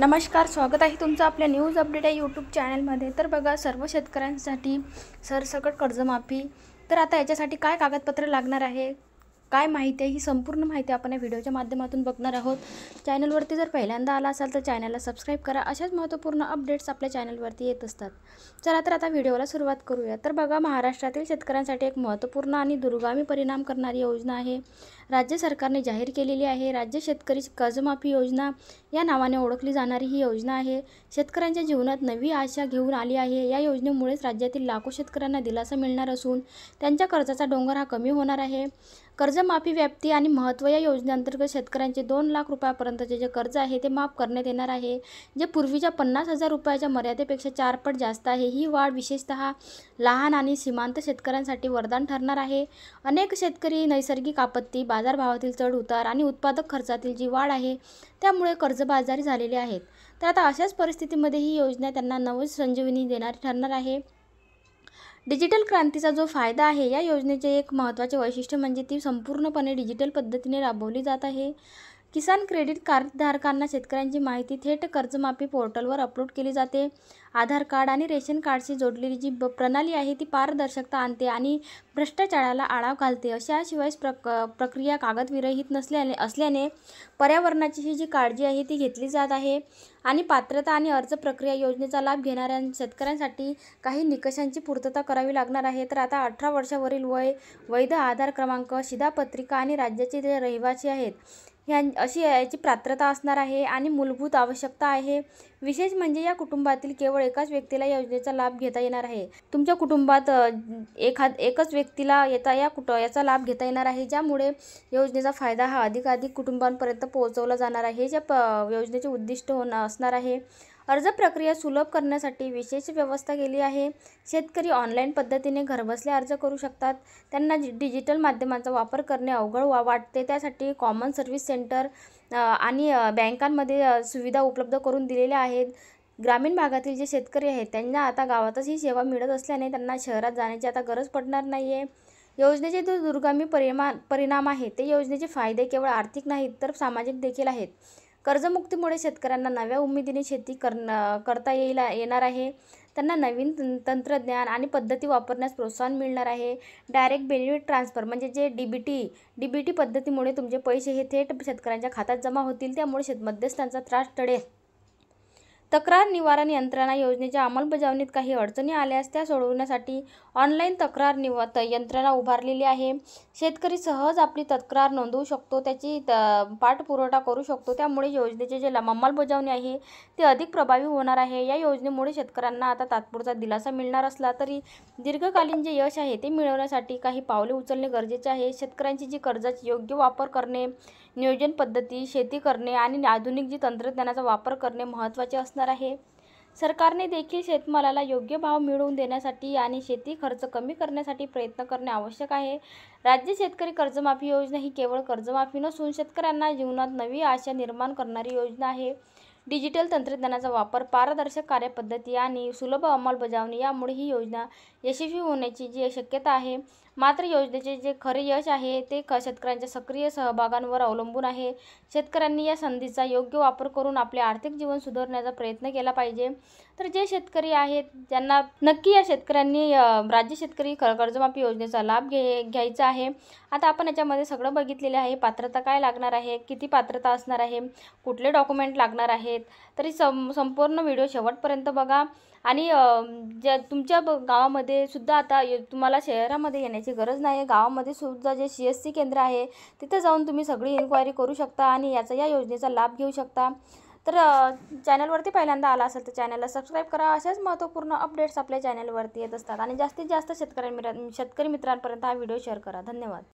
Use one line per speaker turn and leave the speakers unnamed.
नमस्कार, स्वागत आहे तुमचं आपल्या न्यूज अपडेट या यूट्यूब चॅनलमध्ये। तर बघा, सर्व शेतकऱ्यांसाठी सरसकट कर्जमाफी। तर आता याच्यासाठी काय कागदपत्र लागणार आहे, काय माहिती आहे, ही संपूर्ण माहिती आपण या व्हिडिओच्या माध्यमातून बघणार आहोत। चॅनलवरती जर पहिल्यांदा आला असाल तर चॅनलला सबस्क्राईब करा। अशाच महत्त्वपूर्ण अपडेट्स आपल्या चॅनलवरती येत असतात। चला तर आता व्हिडिओला सुरुवात करूया। तर बघा, महाराष्ट्रातील शेतकऱ्यांसाठी एक महत्त्वपूर्ण आणि दूरगामी परिणाम करणारी योजना आहे, राज्य सरकारने जाहीर केलेली आहे। राज्य शेतकरी कर्जमाफी योजना या नावाने ओळखली जाणारी ही योजना आहे, शेतकऱ्यांच्या जीवनात नवी आशा घेऊन आली आहे। या योजनेमुळेच राज्यातील लाखो शेतकऱ्यांना दिलासा मिळणार असून त्यांच्या कर्जाचा डोंगर हा कमी होणार आहे। कर्जमाफी व्याप्ती आणि महत्त्व: या योजनेअंतर्गत शेतकऱ्यांचे 2 लाख रुपयापर्यंतचे जे कर्ज आहे ते माफ करण्यात येणार आहे, जे पूर्वीच्या 50,000 रुपयाच्या मर्यादेपेक्षा 4 पट जास्त आहे। ही वाढ विशेषतः लहान आणि सीमांत शेतकऱ्यांसाठी वरदान ठरणार आहे। अनेक शेतकरी नैसर्गिक आपत्ती, बाजारभावातील चढ-उतार आणि उत्पादक खर्चातील जी वाढ आहे त्यामुळे कर्जबाजारी झालेले आहेत। तर आता अशाच परिस्थितीमध्ये ही योजना त्यांना नवसंजीवनी देणारी ठरणार आहे। डिजिटल क्रांतीचा जो फायदा आहे, या योजनेचे एक महत्त्वाचे वैशिष्ट्य म्हणजे ती संपूर्णपणे डिजिटल पद्धतीने राबवली जात आहे। किसान क्रेडिट कार्डधारकांना शेतकऱ्यांची माहिती थेट कर्जमाफी पोर्टलवर अपलोड केली जाते। आधार कार्ड आणि रेशन कार्डशी जोडलेली जी प्रणाली आहे ती पारदर्शकता आणते आणि भ्रष्टाचाराला आळा घालते। अशाशिवाय प्रक्रिया कागदविरहित असल्याने पर्यावरणाची ही जी काळजी आहे ती घेतली जात आहे। आणि पात्रता आणि अर्ज प्रक्रिया: योजनेचा लाभ घेणाऱ्या शेतकऱ्यांसाठी काही निकषांची पूर्तता करावी लागणार आहे। तर आता 18 वर्षावरील वय, वैध आधार क्रमांक, शिधापत्रिका आणि राज्याचे जे रहिवासी आहेत अशी याची पात्रता असणार आहे। आणि मूलभूत आवश्यकता आहे, विशेष म्हणजे या कुटुंबातील केवळ एकाच व्यक्तीला या योजनेचा लाभ घेता येणार आहे। तुमच्या कुटुंबात एकच व्यक्तीला याचा लाभ घेता येणार आहे, ज्यामुळे योजनेचा फायदा हा अधिकाधिक कुटुंबांपर्यंत पोहोचवला जाणार आहे। योजनेचे उद्दिष्ट असणार आहे। अर्ज प्रक्रिया सुलभ करण्यासाठी विशेष व्यवस्था केली आहे। शेतकरी ऑनलाईन पद्धतीने घरबसल्या अर्ज करू शकतात। त्यांना डिजिटल माध्यमांचा वापर करणे अवघड वाटते, त्यासाठी कॉमन सर्व्हिस सेंटर आणि बँकांमध्ये सुविधा उपलब्ध करून दिलेल्या आहेत। ग्रामीण भागातील जे शेतकरी आहेत त्यांना आता गावातच ही सेवा मिळत असल्याने त्यांना शहरात जाण्याची आता गरज पडणार नाही आहे। योजनेचे जो दूरगामी परिणाम आहे, ते योजनेचे फायदे केवळ आर्थिक नाहीत तर सामाजिक देखील आहेत। कर्जमुक्तीमुळे शेतकऱ्यांना नव्या उमेदीने शेती करता येणार आहे। त्यांना नवीन तंत्रज्ञान आणि पद्धती वापरण्यास प्रोत्साहन मिळणार आहे। डायरेक्ट बेनिफिट ट्रान्सफर म्हणजे जे डीबीटी पद्धतीमुळे तुमचे पैसे हे थेट शेतकऱ्यांच्या खात्यात जमा होतील, त्यामुळे मध्यस्थांचा त्रास टळेल। तक्रार निवारण यंत्रणा: योजनेच्या अंमलबजावणीत काही अडचणी आल्यास त्या सोडवण्यासाठी ऑनलाईन तक्रार यंत्रणा उभारलेली आहे। शेतकरी सहज आपली तक्रार नोंदवू शकतो, त्याची पाठपुरावा करू शकतो, त्यामुळे योजनेचे जे अंमलबजावणी आहे ते अधिक प्रभावी होणार आहे। या योजनेमुळे शेतकऱ्यांना आता तात्पुरता दिलासा मिळणार असला तरी दीर्घकालीन जे यश आहे ते मिळवण्यासाठी काही पावले उचलणे गरजेचे आहे। शेतकऱ्यांची जी कर्जाची योग्य वापर करणे, नियोजन पद्धती, शेती करणे आणि आधुनिक जी तंत्रज्ञानाचा वापर करणे महत्त्वाचे असणार आहे। सरकारने देखील शेतमालाला योग्य भाव मिळवून देण्यासाठी आणि शेती खर्च कमी करण्यासाठी प्रयत्न करणे आवश्यक आहे। राज्य शेतकरी कर्जमाफी योजना ही केवळ कर्जमाफी नसून शेतकऱ्यांना जीवनात नवी आशा निर्माण करणारी योजना आहे। डिजिटल तंत्रज्ञानाचा वापर, पारदर्शक कार्यपद्धती आणि सुलभ अंमलबजावणी यामुळे ही योजना यशस्वी होण्याची जी शक्यता आहे। मात्र योजनेचे जे खरे यश आहे ते शेतकऱ्यांच्या सक्रिय सहभागावर अवलंबून आहे। शेतकऱ्यांनी या संधीचा योग्य वापर करून आपले आर्थिक जीवन सुधारण्याचा प्रयत्न केला पाहिजे। तर जे शेतकरी आहेत त्यांना नक्की या शेतकऱ्यांनी राज्य शेतकरी कर्जमाफी योजनेचा लाभ घ्यायचा आहे। आता आपण याच्यामध्ये सगळं बघितलेलं आहे, पात्रता काय लागणार आहे, किती पात्रता असणार आहे, कुठले डॉक्युमेंट लागणार आहेत। तरी संपूर्ण व्हिडिओ शेवटपर्यंत बघा। आणि तुमच्या गावामध्ये सुद्धा आता तुम्हाला शहरामध्ये येण्याची गरज नाही, गावामध्ये सुद्धा जे CSC केंद्र आहे तिथे जाऊन तुम्ही सगळी इन्क्वायरी करू शकता आणि या योजनेचा लाभ घेऊ शकता। तर चॅनलवरती पहिल्यांदा आला असेल तर चॅनलला सबस्क्राईब करा। अशाच महत्त्वपूर्ण अपडेट्स आपल्या चॅनलवरती येत असतात आणि जास्तीत जास्त शेतकरी मित्रांपर्यंत हा व्हिडिओ शेअर करा। धन्यवाद।